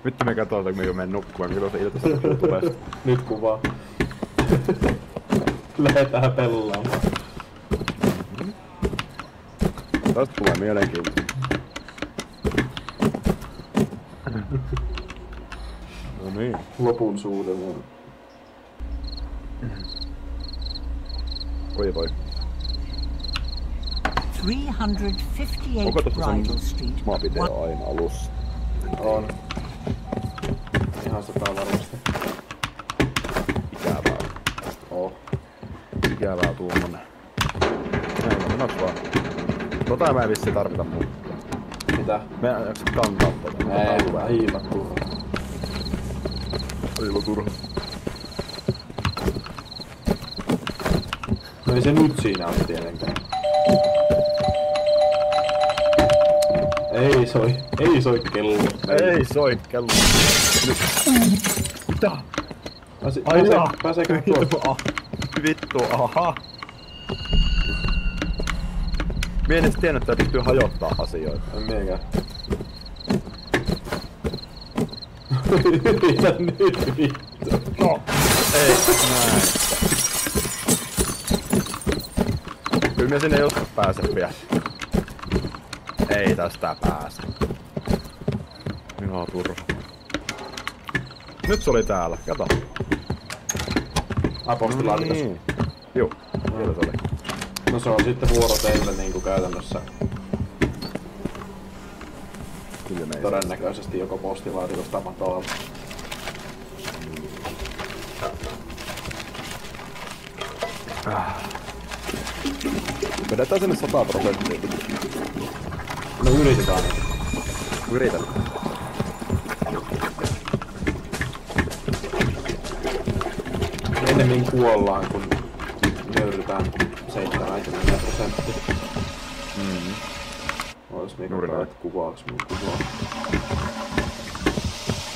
Vittu me katsotaan, kun me menen nukkumaan, kun se ilta tulee. Nyt kuvaa. Lähetään pelaamaan. Tästä tulee mielenkiintoista. No niin. Lopun suudelleen. Voi voi. 358 Onko tossa Bridal sen Street. maapideo aina alussa? On. Ihan 100 varmasti. Ikävää. Oh. Ikävää tuommoinen. Näin on, mennäks vaan. Tota mä en vissiin tarvita muuta. Mitä? Mä en jaksa kantaa tota. Ei, hiilat turha. Aivan turha. No ei se nyt siinä ole tietenkään. Ei soi kello. Ei soi kello. Nyt. Mitä? Pääseekö tuosta? Vittu, aha. Mie en edes tiennyt, että pystyy hajottaa asioita. En miekään. Yritä nyt vittu. No, ei näin. Kyllä minä sinne joskus pääsen vielä. Ei tästä pääse. Ihan turha. Nyt se oli täällä, kato. Apostilaatikossa. Niin. Juu, siellä se oli. No se on sitten vuoro teille niinku käytännössä. Ilmeisesti. Todennäköisesti joko postilaatikosta tai matolla. Vedetään sinne 100%. No yritetään. Yritän. Ennemmin kuollaan, kun nöyrytään 70%. Ois niinku kai, että kuvaaks mun kuvaa.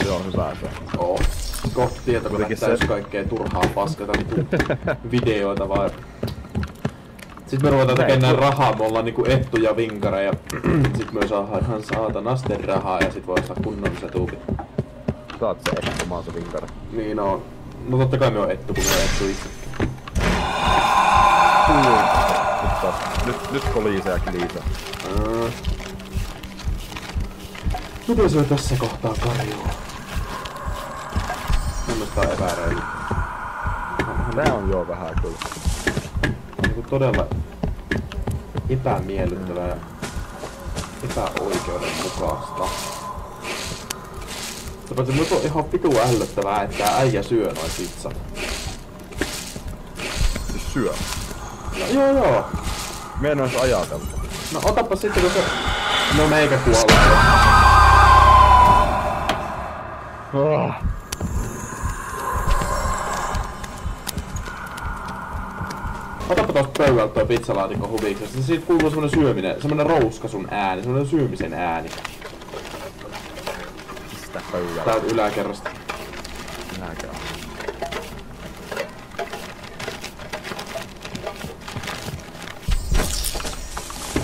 Se on hyvä se. Oo. Kohta tietokone täys kaikkea turhaa paskata videoita vaan. Sitten me ruvetaan tekemään rahaa, me ollaan niinku Ettu ja Vinkara ja sit me saadaan ihan saatanasten rahaa ja sit voi saada kunnollisen tuupit. Saat se Ettu, mä oon se Vinkara. Niin on. No totta kai me on Ettu, kun me on Ettu itse. Nyt koliisee ja kiliisee. Miten se on tässä kohtaa karjuu? Mielestäni on epäreilu. Tää on joo vähän kyllä. Niinku todella epämiellyttävää ja epäoikeudenmukaista. Se paitsi nyt on ihan vitu ällöttävää, että tää äijä syö noin pizzat. Siis syö. No, joo. Me en ois ajateltu. No otapa sitten kun se... No meikä kuolee. Otapa tosta pöydältä toi pizzalaatikko huviksesta. Siitä kuuluu semmonen syöminen, semmonen rouskasun ääni, semmonen syömisen ääni. Mistä pöydällä? Täältä yläkerrasta. Yläkerrasta.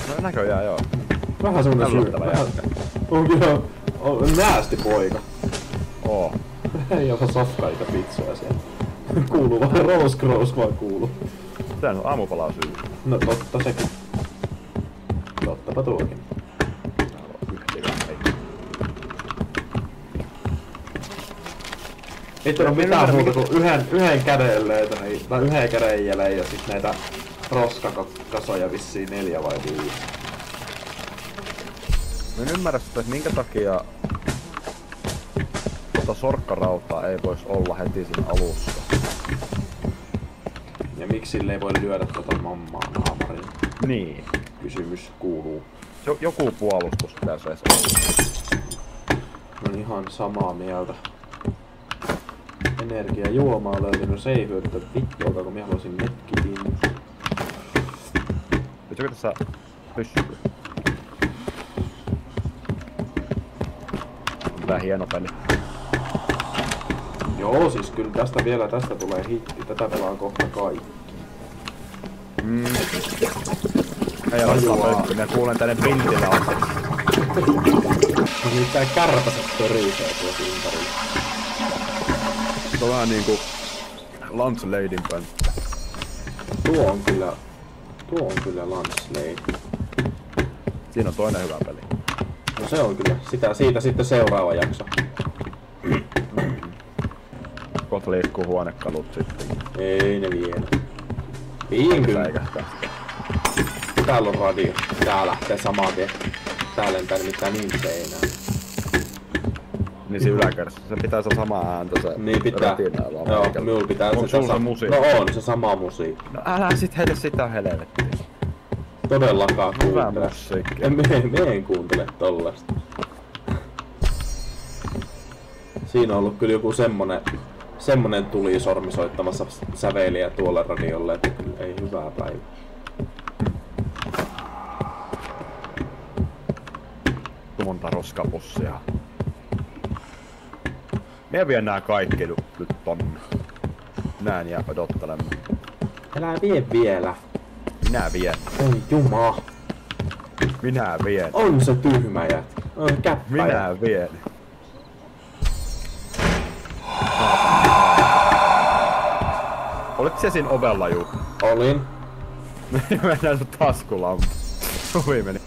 No näköjään joo. Vähän semmonen syömä. On kyllä. On näästi poika. Oo. Ei ole safkaita pizzoja siellä. Kuuluu vaan Rose vaan kuuluu. Tää on aamupalaa syy. No totta sekin. Tottapa tuokin. Ei ole mitään muuta kuin yhden käden löytänyt, tai yhden käden jälleen ja sit näitä roskakasoja vissiin 4 vai 5. Mä en ymmärrä sitä, että minkä takia sorkkarautaa ei vois olla heti siinä alussa. Ja miksi sille ei voi lyödä tota mammaa naamariin? Niin. Kysymys kuuluu. Joku puolustus pitäisi edes olla. On ihan samaa mieltä. Energiajuomaa löytynyt, se ei hyödytä vittuakaan, kun minä haluaisin metkitin. Pystyykö tässä pysyy? Tää hieno peli. Joo, siis kyllä tästä tulee hitti. Tätä pelaan kohta kaikki. Ei ole pökkö, minä kuulen tänne vintillä asti. No niin tää kärpäset törisee tuossa ympärillä. Se on vähän niinku Lance Laden päin. Tuo on kyllä Lance Lade. Siinä on toinen hyvä peli. No se on kyllä. Siitä sitten seuraava jakso. Kohta liikkuu huonekalut sitten. Ei ne vielä. Viinkymmentä. Säikähtää. Täällä on radio. Tää lähtee samaan tien. Tää lentää nimittäin niin seinään. Niin se yläkerrassa. Se pitää se sama ääntä se Niin pitää. rätinää vaan. Joo, minulla pitää onko se sulla musiikki? No on se sama musiikki. No älä sit heitä sitä helvettiä. Todellakaan Hyvä kuuntele. musiikki. Me en kuuntele tollasta. Siinä on ollut kyllä joku semmonen tulisormi soittamassa säveliä tuolle radiolle, että kyllä ei hyvää päivää. Monta roskapussia. Mie vien nää kaikki nyt tonne. Näin jää odottelemaan. Älä vie vielä. Minä vien. Oi jumaa. Minä vien. On se tyhmä jätkä. On käppäjä. Minä vien. Oletko se siinä ovella juu? Olin. Mennään sun taskulampu. Ui meni.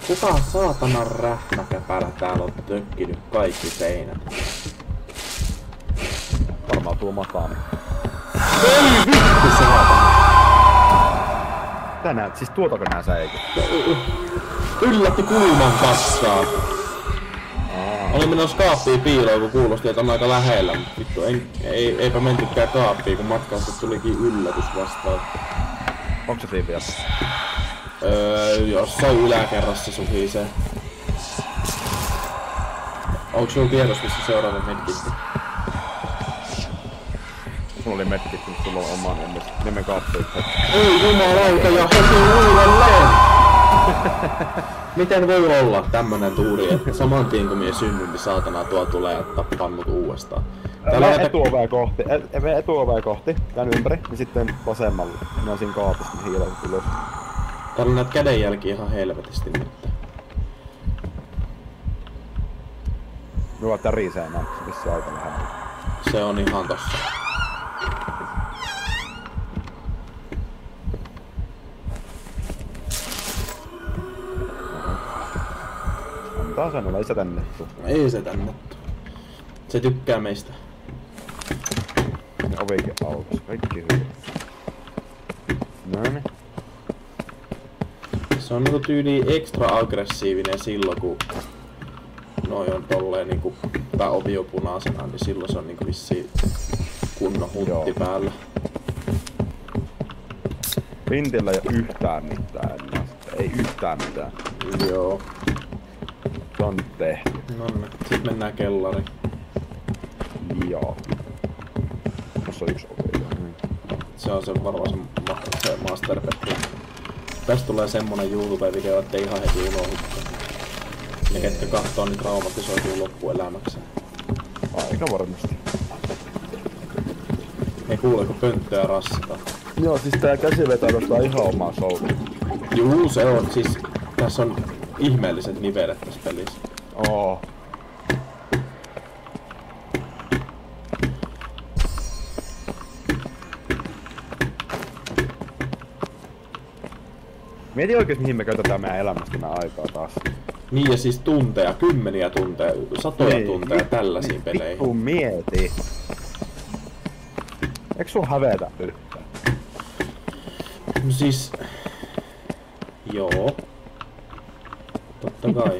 Kuka saatanan rähmäkäpälä täällä on tökkinyt kaikki seinät? Varmaan tuo mataani. Ei vittu saatana! Tänään, siis tuotako nää säikyt? Yllätti kulman kassaa. Olin menossa kaappiin piiloon, kun kuulosti, että on aika lähellä, mutta vittu, eipä mentykään kaappiin, kun matkasta tulikin yllätys vastaan. Onko se siinä vielä? Jossain yläkerrassa suhisee. Onko sulla tiedossa, missä seuraava medkitti? Mulla oli medkitti, mutta sulla on oman nimen kaappiin. Ei jumalauta ja heti uudelleen! Miten voi olla tämmönen tuuri, että saman tien kun mie synnyn, niin saatana tuo tulee ja tappaa mut uudestaan. Mene etuovea kohti, mene etuovea kohti, käyn ympäri, ja sitten vasemmalle. Minä siinä kaapista hiilet ylös. Täällä on näitä kädenjälkiä ihan helvetisti nyt. Me vaan tärisee näin, se vissi aika lähellä. Se on ihan tossa. Antaa sen olla, ei se tänne tuu. Ei se tänne tuu. Se tykkää meistä. Ne ovikin aukes, kaikki hyvin. Noniin. Se on niinku tyyli ekstra aggressiivinen silloin, kun noi on tolleen niinku tää ovi on punaisena, niin silloin se on niinku vissiin kunnon huntti päällä. Vintillä ei oo yhtään mitään enää. Ei yhtään mitään. Joo. Se on nyt tehty. Nonne. Sit mennään kellariin. Joo. Tossa on yksi ovi. Se on se varmaan se master bedroom. Tästä tulee semmonen YouTube-video, ettei ihan heti unohdu. Ne ketkä kahtoo, niin traumatisoituu loppuelämäkseen. Aika varmasti. Ei kuule, kun pönttöä rassitaan. Joo, siis tää käsiveto on ihan omaa showta. Juu, se on. Siis tässä on ihmeelliset nivelet tässä pelissä. Oo. Mieti oikeesti mihin me käytetään meidän elämästä nää aikaa taas. Niin ja siis tunteja, kymmeniä tunteja, satoja tunteja tällaisiin peleihin. Vittu mieti. Eiks sun hävetä yhtään? No siis... Joo. Totta kai.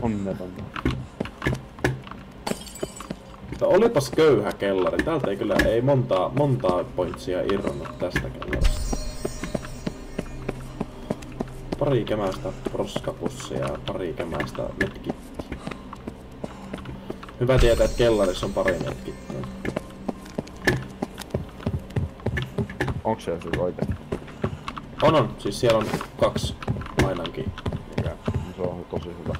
Onneton. Mutta olipas köyhä kellari. Täältä ei kyllä montaa pointsia irronnut tästä kellarista. Pari kämäistä roskapussia ja pari kämäistä medkittiä. Hyvä tietää, että kellarissa on pari medkittiä. Onks se jos oikeesti? On. Siis siellä on 2 ainakin. Se on tosi hyvä.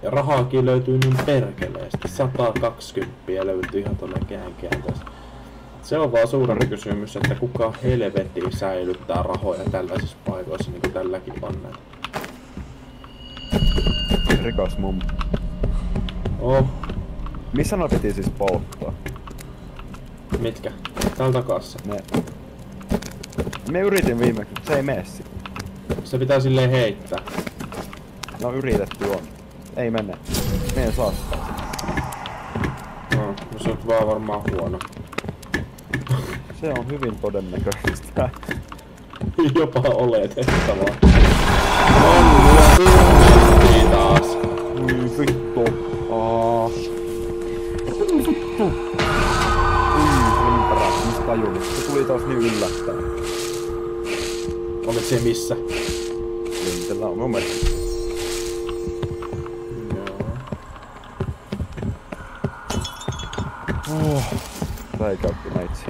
Ja rahaakin löytyy niin perkeleesti. 120 löytyy ihan tonne käänkääntäis. Se on vaan suurempi kysymys, että kuka helvetti säilyttää rahoja tällaisissa paikoissa, niin kuin tälläkin on näitä. Rikas mummo. Oh. Missä ne piti siis polttaa? Mitkä? Täällä takassa. Me yritin viimeksi, se ei mene sit. Se pitää silleen heittää. No yritetty on. Ei mene. Me ei saa sitä. No se on vaan varmaan huono. Se on hyvin todennäköistä. Jopa oletettavaa. On taas. Vittu. Vittu. Ympärä, mistä tajunnut. Se tuli taas niin yllättäen. Olet se missä? Lintellä on mun mielestä. Joo. Räikäytti meitsi.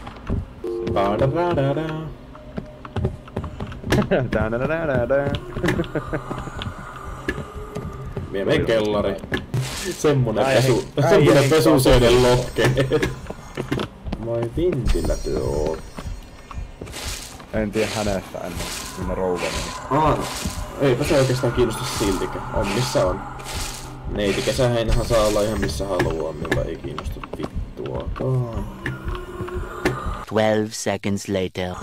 Viemeen kellari. Semmonen pesusyöden lohke. Vai vintillä työ oot? En tiedä hänestä ennen, minne rouva meni. Eipä se oikeastaan kiinnosta siltikään. On missä on. Neiti kesäheinähän saa olla ihan missä haluaa, mutta ei kiinnosta vittuakaan. 12 seconds later.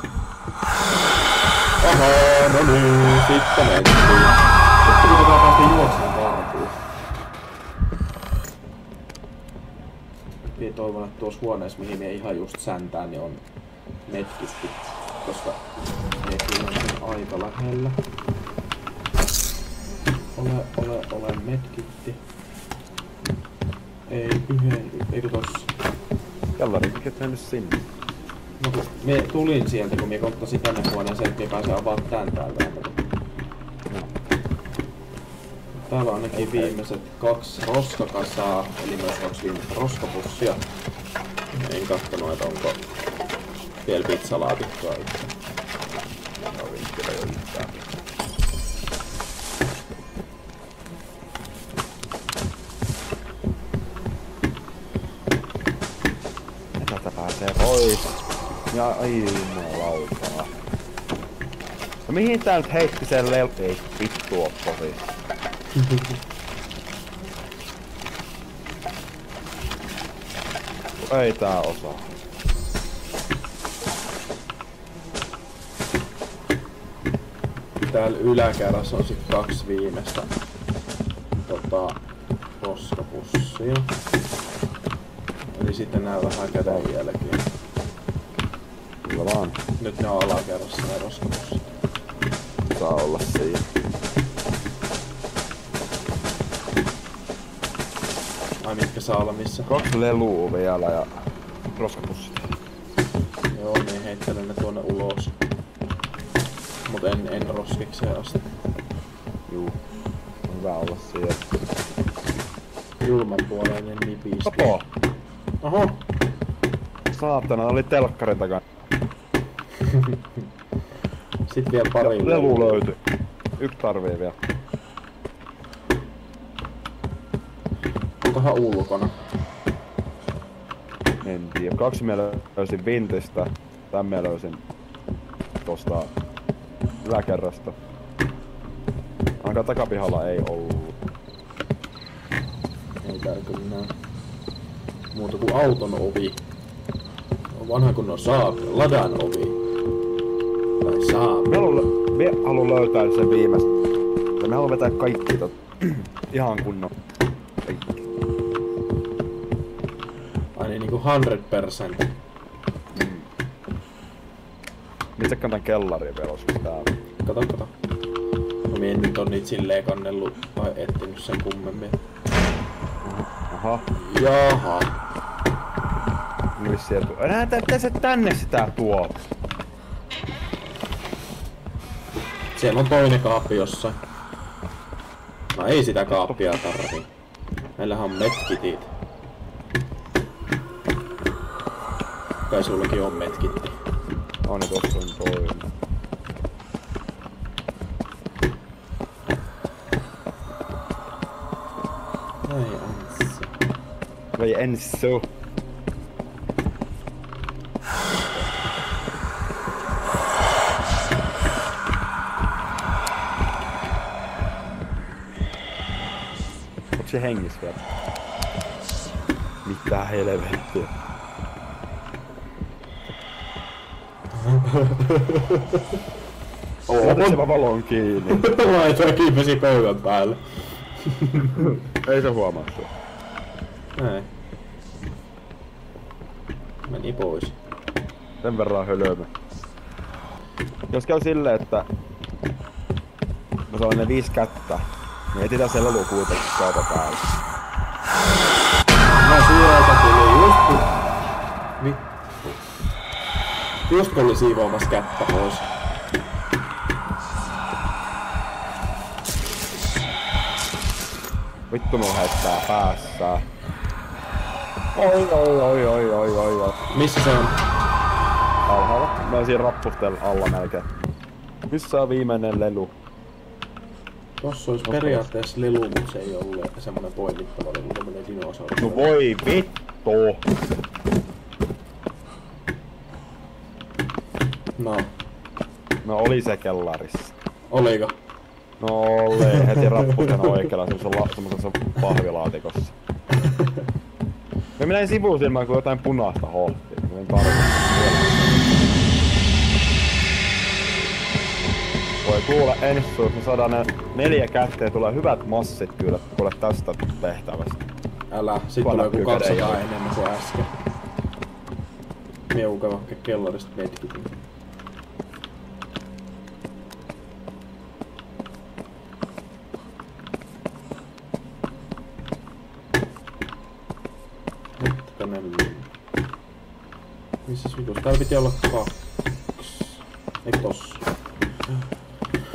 Aha, no niin, sitten mentiin. Sitten pitää päästä juoksemaan karkuun. Toivon, että tuossa huoneessa, mihin me ihan just säntään, niin on netkisti, koska nekin on sen aika lähellä. Ole metkitti. Ei eikö tossa? Kellari, mikä mennyt sinne? No kun me tulin sieltä, kun me kottasin tänne huoneeseen, että me pääsen avaamaan tän täältä. Täällä on ainakin viimeiset 2 roskakasaa, eli myös 2 viimeistä roskapussia. En kattonut, että onko vielä pizzalaatikkoa itse. No vinkkillä jo yhtään. Tätä pääsee pois. Ja ai jumalautaa. No mihin tää nyt heitti sen ei vittu oo tosi. Ei tää osaa. Täällä yläkerrassa on sit 2 viimeistä roskapussia. Eli sitten nää vähän käden jälkeen. Kyllä vaan. Nyt ne on alakerrassa nää roskapussit. Saa olla siinä. Ai mitkä saa olla missä? 2 lelua vielä ja roskapussit. Joo, niin heittelen ne tuonne ulos. Mut en roskikseen asti. Juu. On hyvä olla siellä. Julmanpuoleinen nipisti. Opo! Oho! Saatana, oli telkkarin takana. Sitten vielä pari lelu löytyi. 1 tarvii vielä. Onkohan ulkona? En tiedä. 2 mä löysin vintistä. Tän mä löysin tosta yläkerrasta. Ainakaan takapihalla ei ollut. Ei täällä kyllä nää. Muuta kuin auton ovi. On vanha kunnon Saab Ladan ovi. Tai Saab. Me haluan löytää sen viimeistä. Ja me haluan vetää kaikki ihan kunnon. Kaikki. Ai niin niinku 100%. Nyt kannatan kellaria vielä osuus täällä. Kato. No mie en nyt on niitä silleen kannellut tai etsinyt sen kummemmin. Aha. Jaha. Nyt sieltä. Näytä se tänne sitä tuo. Siellä on toinen kaappi jossain. No ei sitä kaappia tarvii. Meillähän on medkitit. Kai sullakin on medkitti. On niin tossa on toinen. Ai Anssi. Vai Enso. se hengissä vielä? Mitä helvettiä? Laita se valon kiinni. Laitoin kiipesi pöydän päälle. Ei se huomaa sua. Näin. Meni pois. Sen verran hölömö. Jos käy silleen, että mä saan ne 5 kättä, niin etitään se lelu kuitenkin kaupan päälle. No sieltä tuli just kun... Just kun oli siivoamassa kättä pois. Vittu mun heittää päässä. Oi. Missä se on? Alhaalla. Mä oon siinä rappustel alla melkein. Missä on viimeinen lelu? Tossa olisi periaatteessa lelu, mut se ei ollut semmonen poimittava lelu, tämmönen dinosaurus. No voi vittu! No oli se kellarissa. Oliko? No oli, heti rappusena oikealla semmosessa pahvilaatikossa. Mä menen sivusilmään kun jotain punaista hohtia. Mä en tarvitse. Voi kuule ensi jos me saadaan ne 4 kättä ja tulee hyvät massit kyllä kuule tästä tehtävästä. Älä, sit tulee joku 200 enemmän kuin äsken. Meuka vaikka kellarista medkitin. Missäs vitus? Täällä piti olla 2. Eikö tossa?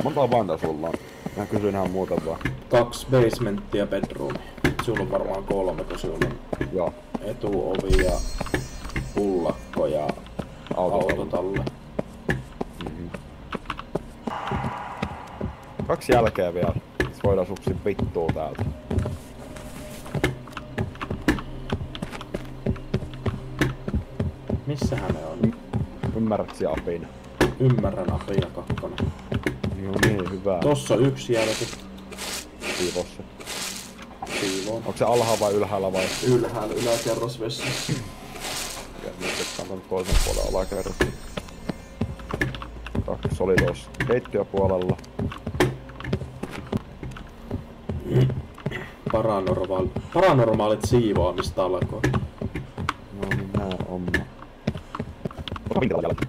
Monta vanta sulla on? Mä kysyn ihan muuta vaan. 2 basementtia bedroomia. Sulla on varmaan 3, kun sulla on joo. Etuovi ja pullakko ja autotalle. Mm-hmm. 2 jälkeen vielä. Siis voidaan suksin vittuu täältä. Missähän ne on? Ymmärrätkö apina? Ymmärrän apina 2. No niin, hyvä. Tossa 1 jälki. Siivossa. Siivoon. Onko se alhaalla vai ylhäällä vai? Ylhäällä, yläkerrosvessa. Ja nyt on toisen puolen alakerros. 2 oli tuossa keittiöpuolella. Paranormaalit siivoamista alkoi. No niin, nää on. Minkälainen jälki?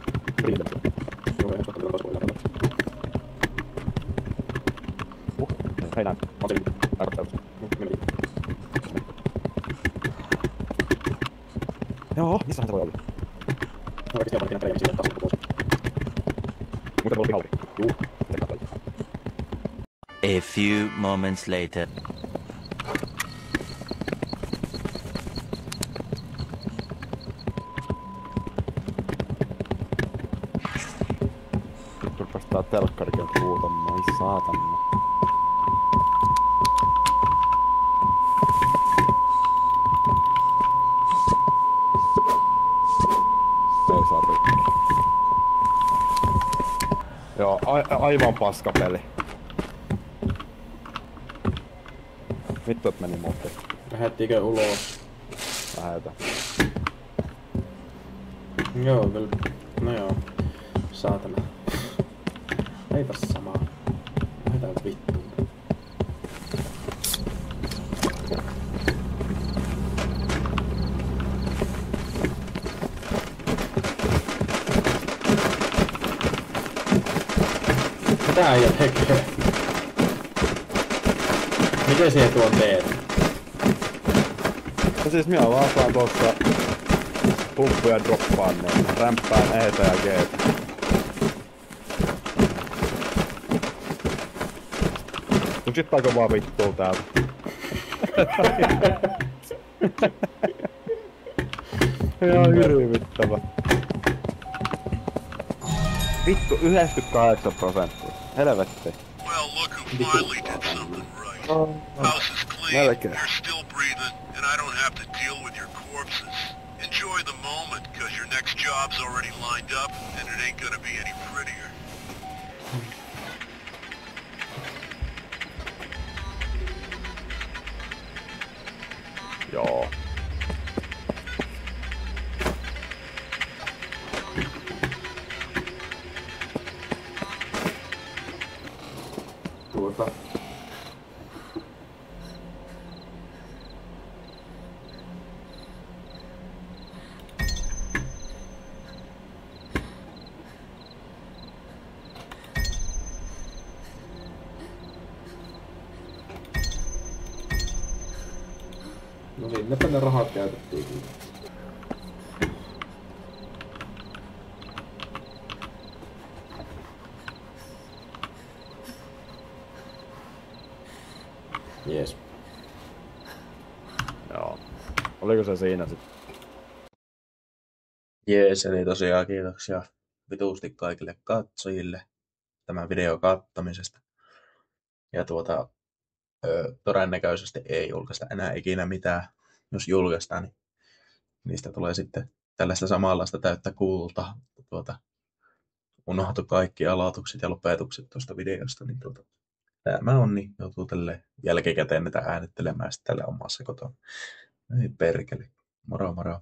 Hei näin. Mä otin tarkoittelusta. Joo, missähän se voi olla? No oikeesti on pelejä siitä taas pois. Mutta voi pihalli. Juu. A few moments later. Nyt rupes tää telkkarikin huutamaan, ei saatana. Ei saa rikki. Joo, aivan paskapeli. Vittu et meni muuten. Lähettikö ulos? Lähetä. Joo, kyllä. No joo. Saatana. Eipäs samaa. Lähetään vittuun. Mitä äijä tekee? Miten siihen tuon teet? No siis minä vaan saan tuossa pumppuja droppaan niin rämppään eetä ja geetä. Mut sit aika vaan vittuu täältä. Ihan hirvittävä. Vittu 98%. Helvetti. Well, look who finally did something right. House is clean, Melkein. you're still breathing, and I don't have to deal with your corpses. Enjoy the moment, cause your next job's already lined up, and it ain't gonna be any prettier. No sinnepä ne rahat käytettiin kyllä. Jees. Joo. Oliko se siinä sit? Jees, eli tosiaan kiitoksia vituusti kaikille katsojille tämän videon kattamisesta. Ja todennäköisesti ei julkaista enää ikinä mitään. Jos julkaistaan, niin niistä tulee sitten tällaista samanlaista täyttä kultaa. Unohtu kaikki aloitukset ja lopetukset tuosta videosta, niin tämä on, niin joutuu tälle jälkikäteen näitä äänittelemään sitten tällä omassa kotona. Ei perkele. Moro moro.